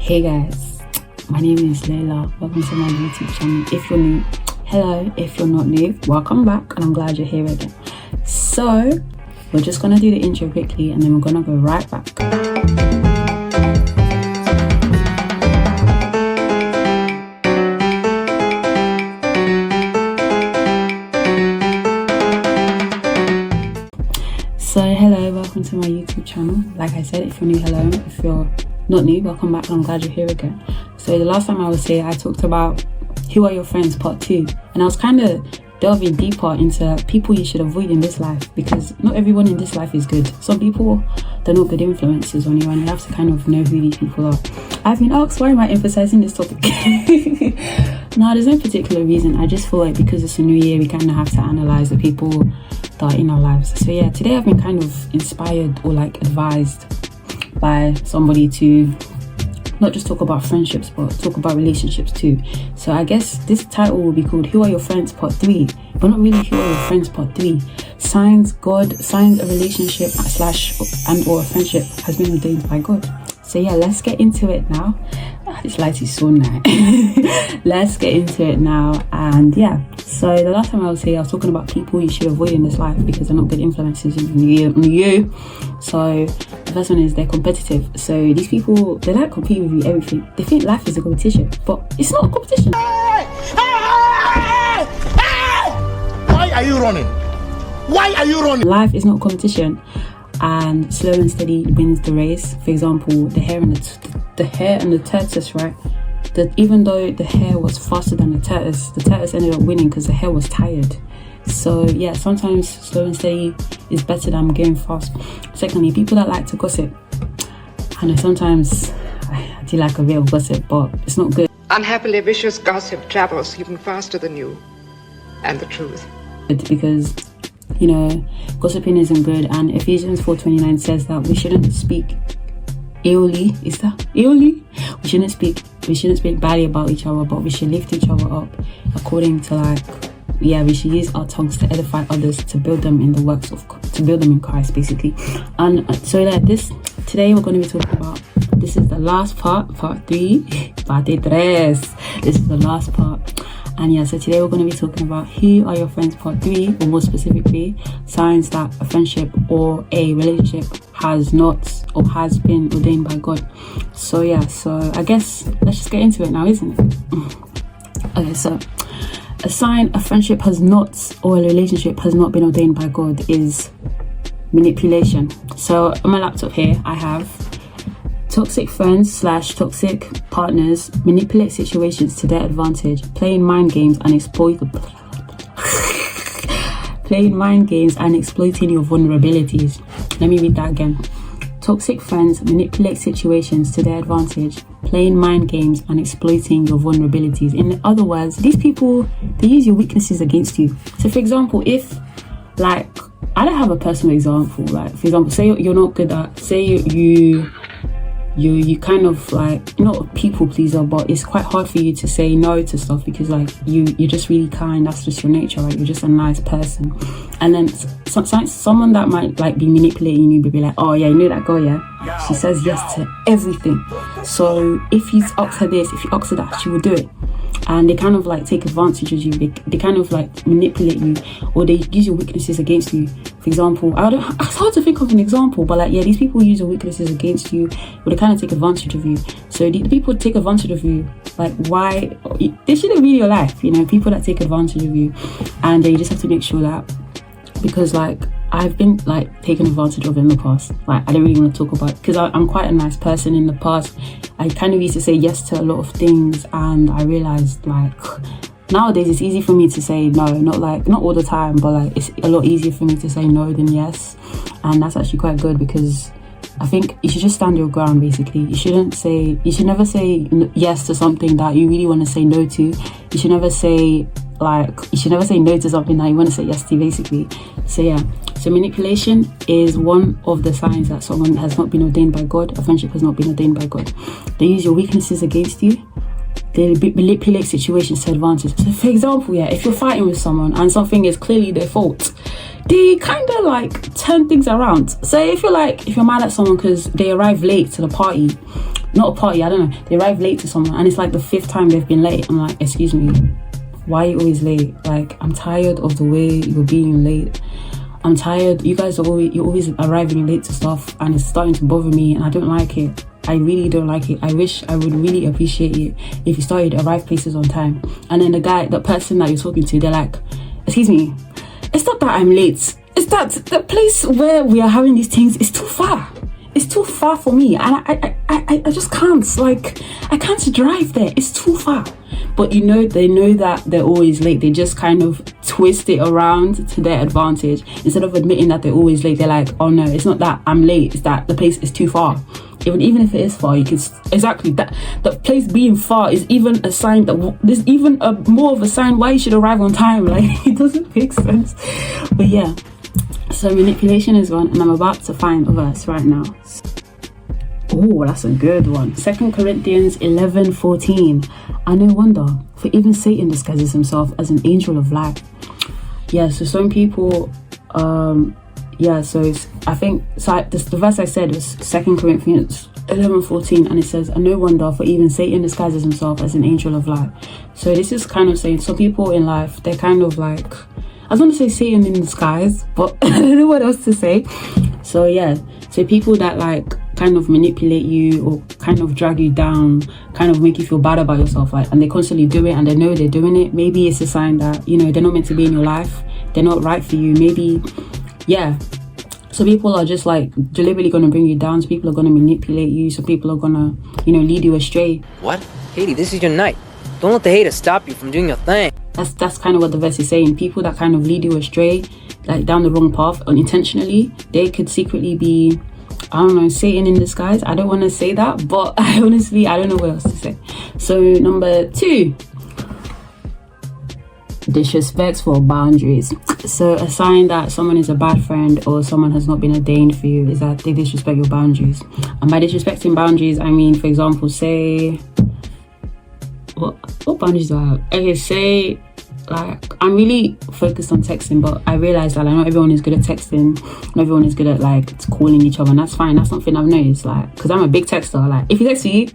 Hey guys, my name is Layla. Welcome to my YouTube channel. If you're new, hello. If you're not new, welcome back, and I'm glad you're here again. So we're just gonna do the intro quickly and then we're gonna go right back. So hello, welcome to my YouTube channel. Like I said, if you're new, hello. If you're not new, welcome back, and I'm glad you're here again. So the last time I was here, I talked about who are your friends part 2, and I was kind of delving deeper into people you should avoid in this life, because not everyone in this life is good. Some people, they're not good influences on you, and you have to kind of know who these people are. I've been asked, why am I emphasizing this topic? No, there's no particular reason. I just feel like because it's a new year, we kind of have to analyze the people that are in our lives. So yeah, today I've been kind of inspired or like advised by somebody to not just talk about friendships but talk about relationships too. So I guess this title will be called Who Are Your Friends Part 3, but not really Who Are Your Friends Part 3. Signs a relationship / and or a friendship has been ordained by God. So yeah, let's get into it now. This light is so nice. Let's get into it now. And yeah, so the last time I was here, I was talking about people you should avoid in this life because they're not good influences on you. So the first one is they're competitive. So these people, they like compete with you everything. They think life is a competition, but it's not a competition. Why are you running? Why are you running? Life is not a competition, and slow and steady wins the race. For example, the hare and the tortoise, right? That even though the hare was faster than the tortoise ended up winning because the hare was tired. So yeah, sometimes slow and steady is better than going fast. Secondly, people that like to gossip. I know sometimes I do like a bit of gossip, but it's not good. Unhappily, vicious gossip travels even faster than you and the truth. Because, you know, gossiping isn't good, and Ephesians 4:29 says that we shouldn't speak illy. Is that illy? We shouldn't speak badly about each other, but we should lift each other up according to we should use our tongues to edify others, to build them in the works of God, to build them in Christ, basically. And so today we're going to be talking about, this is the last part 3, parte 3. This is the last part. And yeah, so today we're going to be talking about who are your friends part 3, or more specifically, signs that a friendship or a relationship has not or has been ordained by God. So yeah, so I guess let's just get into it now, isn't it? Okay, so a sign a friendship has not, or a relationship has not been ordained by God is manipulation. So on my laptop here, I have toxic friends / toxic partners manipulate situations to their advantage, playing mind games and exploiting your vulnerabilities. Let me read that again. Toxic friends manipulate situations to their advantage, playing mind games and exploiting your vulnerabilities. In other words, these people, they use your weaknesses against you. So for example, if I don't have a personal example, for example, say you're not good at, say you kind of you're not a people pleaser, but it's quite hard for you to say no to stuff because you're just really kind. That's just your nature, right? You're just a nice person. And then someone that might be manipulating you, be like, oh yeah, you know that girl, yeah, she says yes to everything, so if you ask her this, if you ask her that, she will do it. And they kind of take advantage of you. They kind of manipulate you, or they use your weaknesses against you. For example, it's hard to think of an example, but these people use your weaknesses against you, or they kind of take advantage of you. So the people take advantage of you, why? They shouldn't be your life, people that take advantage of you. And you just have to make sure that, because I've been taken advantage of in the past. I don't really want to talk about it because I'm quite a nice person. In the past, I kind of used to say yes to a lot of things, and I realized nowadays it's easy for me to say no, not all the time, but it's a lot easier for me to say no than yes. And that's actually quite good, because I think you should just stand your ground, basically. You should never say yes to something that you really want to say no to. You should never say no to something that you want to say yes to, basically. So yeah, so manipulation is one of the signs that someone has not been ordained by God. A friendship has not been ordained by God. They use your weaknesses against you. They manipulate situations to advantage. So for example, if you're fighting with someone and something is clearly their fault, they kind of turn things around. So if you're mad at someone because they arrive late to the party, not a party, I don't know, they arrive late to someone and it's like the 5th time they've been late. I'm like, excuse me, why are you always late? Like, I'm tired of the way you're being late. I'm tired. You guys you're always arriving late to stuff and it's starting to bother me and I don't like it. I really don't like it. I wish I would really appreciate it if you started arrive places on time. And then the person that you're talking to, they're like, excuse me, it's not that I'm late. It's that the place where we are having these things is too far. It's too far for me. And I just can't. Like, I can't drive there. It's too far. But they know that they're always late. They just kind of twist it around to their advantage. Instead of admitting that they're always late, they're like, oh no, it's not that I'm late. It's that the place is too far. Even if it is far, you can exactly that the place being far is even a sign that there's even more of a sign why you should arrive on time. Like, it doesn't make sense. But yeah, so manipulation is one, and I'm about to find a verse right now. Oh, that's a good one. 2 Corinthians 11:14. And no wonder, for even Satan disguises himself as an angel of light. Yeah, so some people the verse I said was 2 Corinthians 11:14, and it says, and no wonder, for even Satan disguises himself as an angel of light. So this is kind of saying some people in life, they're kind of like, I was going to say Satan in disguise, but I don't know what else to say. So yeah, so people that like kind of manipulate you or kind of drag you down, kind of make you feel bad about yourself, like, and they constantly do it and they know they're doing it. Maybe it's a sign that, they're not meant to be in your life. They're not right for you. Maybe, yeah. So people are just like deliberately going to bring you down. So people are going to manipulate you. So people are going to, lead you astray. What? Katie, this is your night. Don't let the haters stop you from doing your thing. That's kind of what the verse is saying. People that kind of lead you astray, like down the wrong path unintentionally, they could secretly be, I don't know, Satan in disguise. I don't want to say that, but I don't know what else to say. So number 2, disrespectful boundaries. So a sign that someone is a bad friend or someone has not been ordained for you is that they disrespect your boundaries. And by disrespecting boundaries, I mean, for example, say, what boundaries do I have? Okay, say, like, I'm really focused on texting, but I realize that not everyone is good at texting. Not everyone is good at like calling each other, and that's fine. That's something I've noticed, like, because I'm a big texter. Like, if you text me,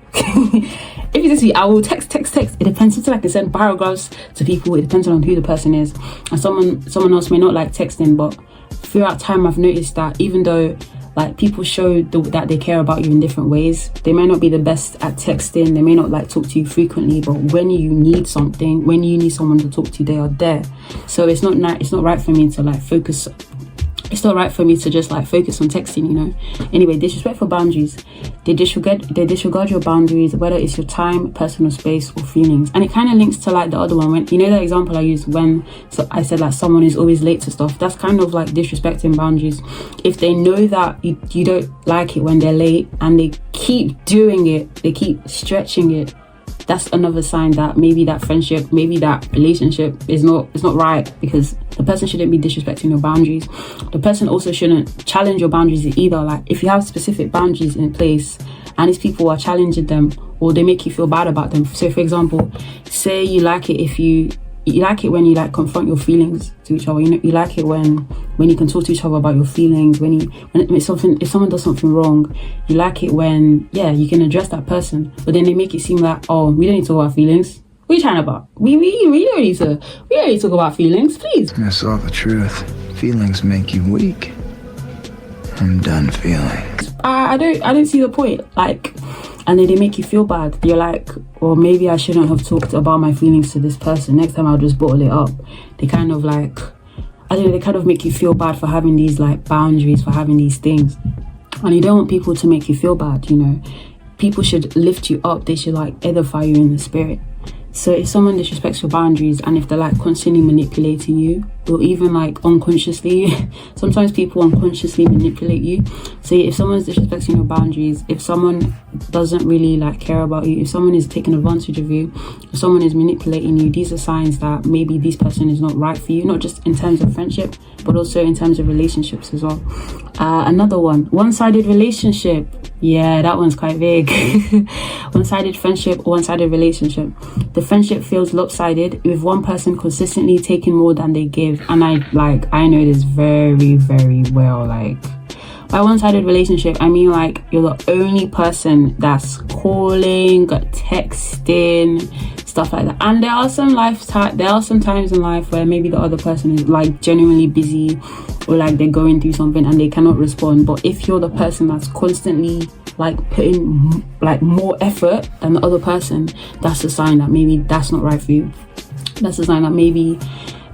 I will text. It depends. Sometimes I can send paragraphs to people. It depends on who the person is, and someone else may not like texting. But throughout time, I've noticed that even though like people show that they care about you in different ways, they may not be the best at texting. They may not like talk to you frequently, but when you need something, when you need someone to talk to, they are there. So it's not right for me to like focus. It's not right for me to just like focus on texting, Anyway, disrespectful boundaries. They disregard your boundaries, whether it's your time, personal space, or feelings. And it kind of links to like the other one. When that example I used when I said like someone is always late to stuff. That's kind of like disrespecting boundaries. If they know that you don't like it when they're late and they keep doing it, they keep stretching it, that's another sign that maybe that friendship, maybe that relationship is not right, because the person shouldn't be disrespecting your boundaries. The person also shouldn't challenge your boundaries either. Like, if you have specific boundaries in place and these people are challenging them or they make you feel bad about them. So for example, say you like it if you like it when you like confront your feelings to each other. You like it when you can talk to each other about your feelings. If someone does something wrong, you like it when you can address that person. But then they make it seem like, oh, we don't need to talk about feelings. What are you trying about? We don't need to talk about feelings, please. I saw the truth. Feelings make you weak. I'm done feeling. I don't see the point. Like, and then they make you feel bad. You're like, well, maybe I shouldn't have talked about my feelings to this person. Next time I'll just bottle it up. They kind of like, they kind of make you feel bad for having these like boundaries, for having these things. And you don't want people to make you feel bad, People should lift you up. They should like edify you in the spirit. So if someone disrespects your boundaries and if they're like constantly manipulating you, or even like unconsciously, sometimes people unconsciously manipulate you. So if someone's disrespecting your boundaries, if someone doesn't really like care about you, if someone is taking advantage of you, if someone is manipulating you, these are signs that maybe this person is not right for you, not just in terms of friendship, but also in terms of relationships as well. Another one-sided relationship. Yeah, that one's quite big. One-sided friendship, one-sided relationship. The friendship feels lopsided with one person consistently taking more than they give. And I know this very, very well. Like, By one-sided relationship, I mean like you're the only person that's calling, texting, stuff like that. And there are some times in life where maybe the other person is like genuinely busy, or like they're going through something and they cannot respond. But if you're the person that's constantly like putting like more effort than the other person, that's a sign that maybe that's not right for you. That's a sign that maybe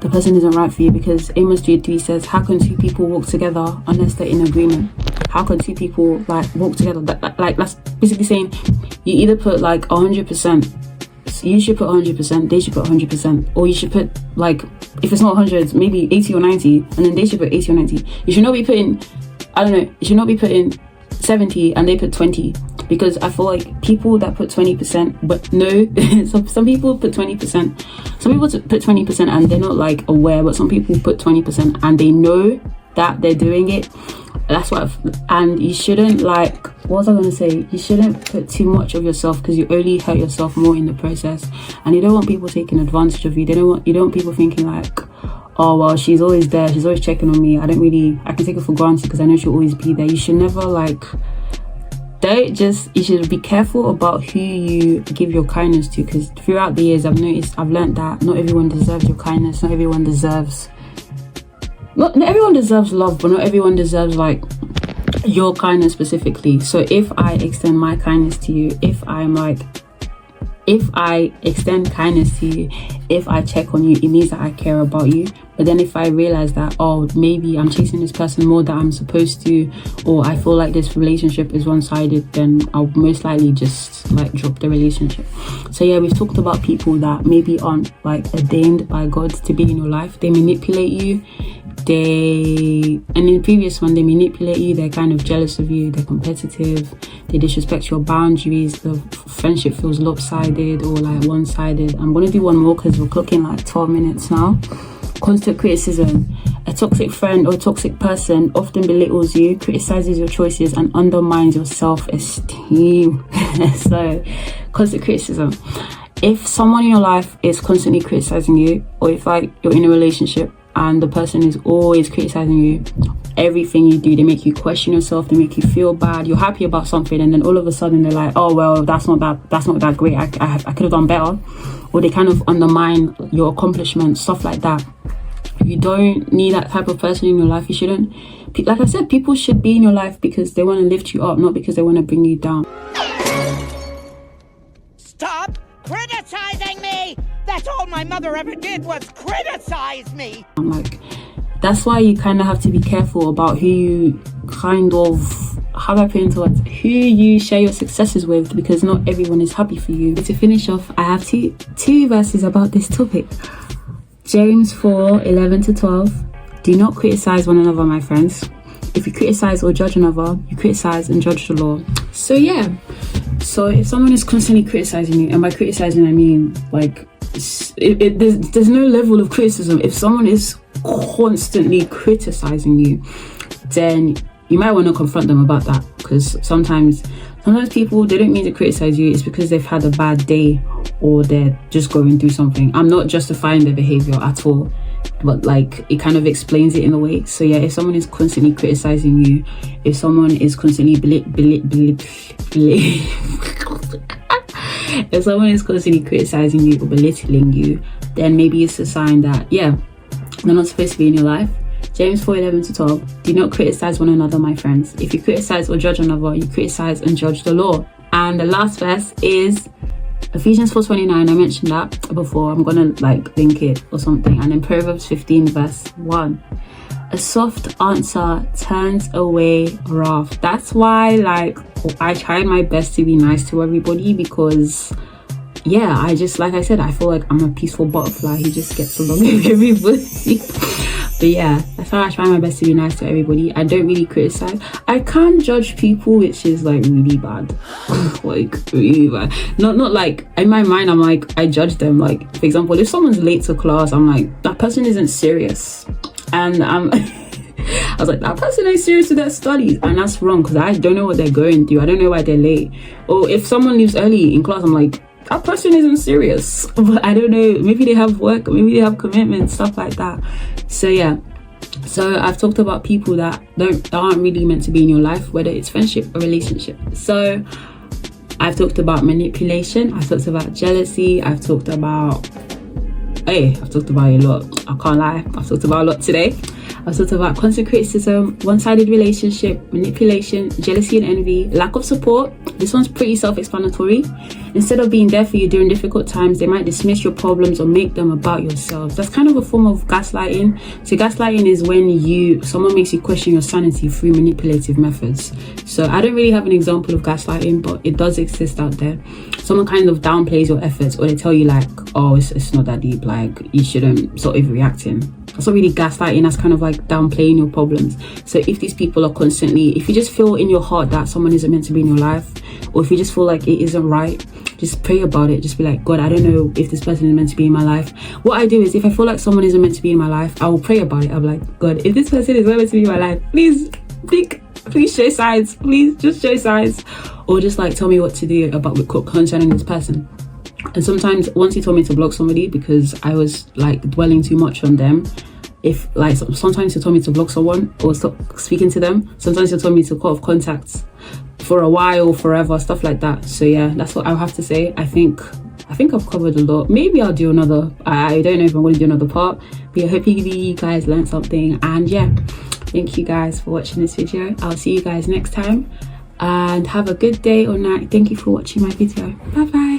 the person isn't right for you, because Amos 3:3 says, how can two people walk together unless they're in agreement? How can two people like walk together? Like that's basically saying you either put like 100%, you should put 100%, they should put 100%, or you should put like, if it's not 100, maybe 80 or 90, and then they should put 80 or 90. You should not be putting, you should not be putting 70 and they put 20, because I feel like people that put 20%, but no, some people put 20%, some people put 20% and they're not like aware, but some people put 20% and they know that they're doing it. That's what and you shouldn't like, what was I gonna say, you shouldn't put too much of yourself, because you only hurt yourself more in the process. And you don't want people taking advantage of you. You don't want people thinking like, oh well, she's always there, she's always checking on me, I can take it for granted because I know she'll always be there. You should never like, you should be careful about who you give your kindness to, because throughout the years I've learned that not everyone deserves your kindness. Not everyone deserves love, but not everyone deserves like your kindness specifically. So if I extend my kindness to you, if I extend kindness to you, if I check on you, it means that I care about you. But then if I realize that, oh, maybe I'm chasing this person more than I'm supposed to, or I feel like this relationship is one-sided, then I'll most likely just like drop the relationship. So yeah, we've talked about people that maybe aren't like ordained by God to be in your life. They manipulate you. And in the previous one, they manipulate you, they're kind of jealous of you, they're competitive, they disrespect your boundaries, the friendship feels lopsided or like one-sided. I'm going to do one more because we're clocking like 12 minutes now. Constant criticism. A toxic friend or toxic person often belittles you, criticizes your choices, and undermines your self-esteem. So, constant criticism. If someone in your life is constantly criticizing you, or if like you're in a relationship and the person is always criticizing you, everything you do, they make you question yourself, they make you feel bad, you're happy about something, and then all of a sudden they're like, oh well, that's not that great, I could have done better. Or they kind of undermine your accomplishments, stuff like that. You don't need that type of person in your life. You shouldn't, like I said, people should be in your life because they want to lift you up, not because they want to bring you down. Stop criticizing me! That's all my mother ever did was criticize me! Like, that's why you kind of have to be careful about who you kind of, how do I put into words, who you share your successes with, because not everyone is happy for you. To finish off, I have two verses about this topic. James 4:11-12. Do not criticize one another, my friends. If you criticize or judge another, you criticize and judge the law. So yeah, so if someone is constantly criticizing you, and by criticizing I mean like there's no level of criticism. If someone is constantly criticizing you, then you might want to confront them about that, because sometimes people, they don't mean to criticize you, it's because they've had a bad day or they're just going through something. I'm not justifying their behavior at all, but like it kind of explains it in a way. So yeah, if someone is constantly criticizing you, if someone is constantly if someone is constantly criticizing you or belittling you, then maybe it's a sign that yeah, they're not supposed to be in your life. James 4:11-12. Do not criticize one another, my friends. If you criticize or judge another, you criticize and judge the law. And the last verse is Ephesians 4:29. I mentioned that before. I'm gonna like link it or something. And then Proverbs 15:1. A soft answer turns away wrath. That's why like I tried my best to be nice to everybody, because yeah, I just, like I said, I feel like I'm a peaceful butterfly who just gets along with everybody. But yeah, that's why I try my best to be nice to everybody. I don't really criticize. I can't judge people, which is like really bad. Like really bad. Not like in my mind I'm like, I judge them. Like for example, if someone's late to class, I'm like, that person isn't serious. And I was like, that person ain't serious with their studies, and that's wrong, because I don't know what they're going through. I don't know why they're late. Or if someone leaves early in class, I'm like, that person isn't serious. But I don't know, maybe they have work, maybe they have commitments, stuff like that. So yeah, So I've talked about people that aren't really meant to be in your life, whether it's friendship or relationship. So I've talked about manipulation, I've talked about jealousy, I've talked about a lot. I can't lie, I've talked about a lot today. I've talked about constant criticism, one-sided relationship, manipulation, jealousy and envy, lack of support. This one's pretty self-explanatory. Instead of being there for you during difficult times, they might dismiss your problems or make them about yourselves. That's kind of a form of gaslighting. So gaslighting is when someone makes you question your sanity through manipulative methods. So I don't really have an example of gaslighting, but it does exist out there. Someone kind of downplays your efforts, or they tell you like, oh, it's not that deep, like you shouldn't sort of reacting. That's not really gaslighting, that's kind of like downplaying your problems. So if these people are constantly, if you just feel in your heart that someone isn't meant to be in your life, or if you just feel like it isn't right, just pray about it. Just be like, God, I don't know if this person is meant to be in my life. What I do is, if I feel like someone isn't meant to be in my life, I will pray about it. I'm like, God, if this person is not meant to be in my life, please show signs. Please just show signs, or just like tell me what to do about concerning this person. And sometimes, once he told me to block somebody because I was like dwelling too much on them. If like sometimes he told me to block someone or stop speaking to them. Sometimes he told me to cut off contacts for a while, forever, stuff like that. So yeah, that's what I have to say. I think I've covered a lot. Maybe I'll do another. I don't know if I'm going to do another part, but I hope you guys learned something. And yeah, thank you guys for watching this video. I'll see you guys next time, and have a good day or night. Thank you for watching my video. Bye bye.